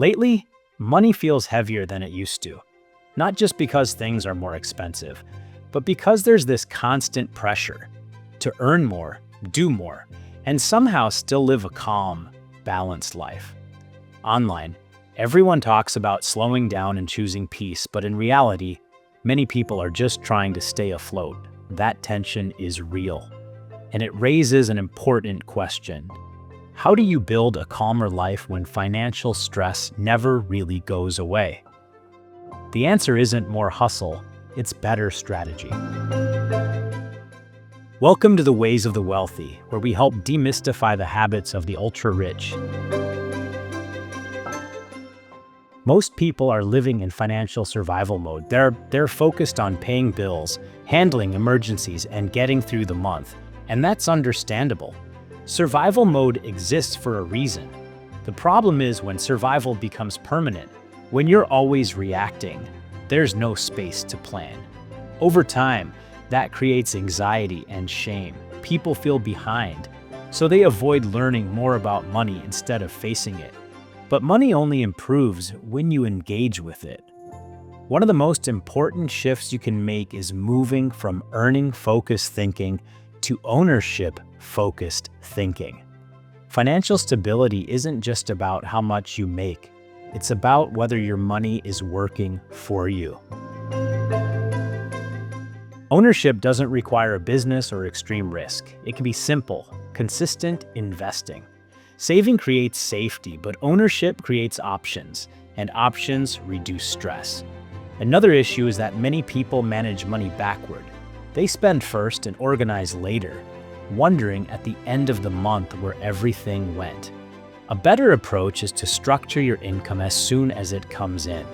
Lately, money feels heavier than it used to. Not just because things are more expensive, but because there's this constant pressure to earn more, do more, and somehow still live a calm, balanced life. Online, everyone talks about slowing down and choosing peace, but in reality, many people are just trying to stay afloat. That tension is real. And it raises an important question. How do you build a calmer life when financial stress never really goes away? The answer isn't more hustle, it's better strategy. Welcome to the Ways of the Wealthy, where we help demystify the habits of the ultra-rich. Most people are living in financial survival mode. They're focused on paying bills, handling emergencies, and getting through the month. And that's understandable. Survival mode exists for a reason. The problem is when survival becomes permanent. When you're always reacting, there's no space to plan. Over time, that creates anxiety and shame. People feel behind, so they avoid learning more about money instead of facing it. But money only improves when you engage with it. One of the most important shifts you can make is moving from earning-focused thinking to ownership-focused thinking. Financial stability isn't just about how much you make. It's about whether your money is working for you. Ownership doesn't require a business or extreme risk. It can be simple, consistent investing. Saving creates safety, but ownership creates options, and options reduce stress. Another issue is that many people manage money backward. They spend first and organize later, wondering at the end of the month where everything went. A better approach is to structure your income as soon as it comes in.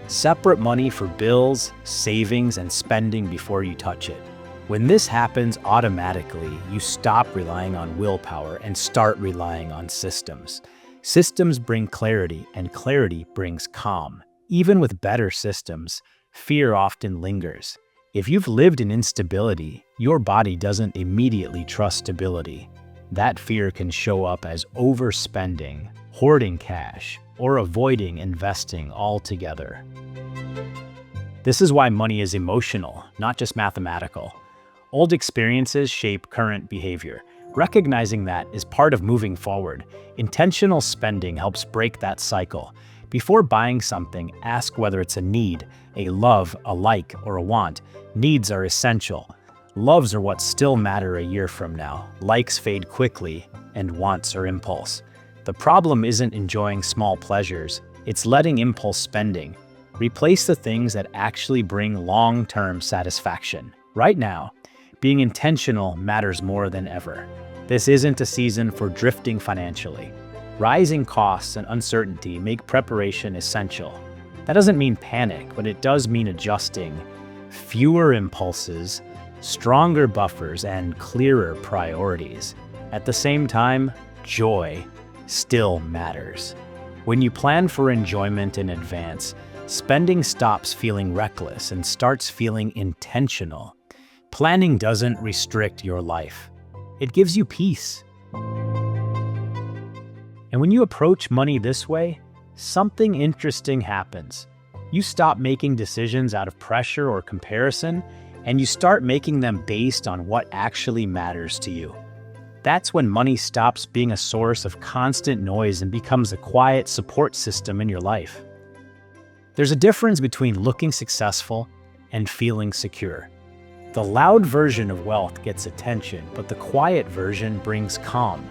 Separate money for bills, savings, and spending before you touch it. When this happens automatically, you stop relying on willpower and start relying on systems. Systems bring clarity, and clarity brings calm. Even with better systems, fear often lingers. If you've lived in instability, your body doesn't immediately trust stability. That fear can show up as overspending, hoarding cash, or avoiding investing altogether. This is why money is emotional, not just mathematical. Old experiences shape current behavior. Recognizing that is part of moving forward. Intentional spending helps break that cycle. Before buying something, ask whether it's a need, a love, a like, or a want. Needs are essential. Loves are what still matter a year from now. Likes fade quickly, and wants are impulse. The problem isn't enjoying small pleasures, it's letting impulse spending replace the things that actually bring long-term satisfaction. Right now, being intentional matters more than ever. This isn't a season for drifting financially. Rising costs and uncertainty make preparation essential. That doesn't mean panic, but it does mean adjusting. Fewer impulses, stronger buffers, and clearer priorities. At the same time, joy still matters. When you plan for enjoyment in advance, spending stops feeling reckless and starts feeling intentional. Planning doesn't restrict your life. It gives you peace. And when you approach money this way, something interesting happens. You stop making decisions out of pressure or comparison, and you start making them based on what actually matters to you. That's when money stops being a source of constant noise and becomes a quiet support system in your life. There's a difference between looking successful and feeling secure. The loud version of wealth gets attention, but the quiet version brings calm.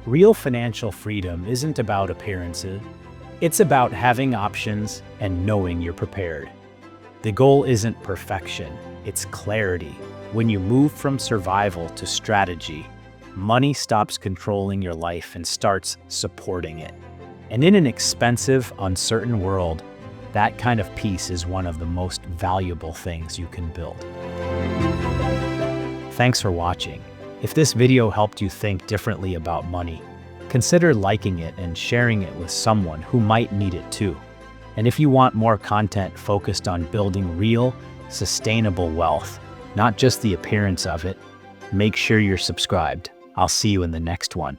Real financial freedom isn't about appearances. It's about having options and knowing you're prepared. The goal isn't perfection, it's clarity. When you move from survival to strategy, money stops controlling your life and starts supporting it. And in an expensive, uncertain world, that kind of peace is one of the most valuable things you can build. Thanks for watching. If this video helped you think differently about money, consider liking it and sharing it with someone who might need it too. And if you want more content focused on building real, sustainable wealth, not just the appearance of it, make sure you're subscribed. I'll see you in the next one.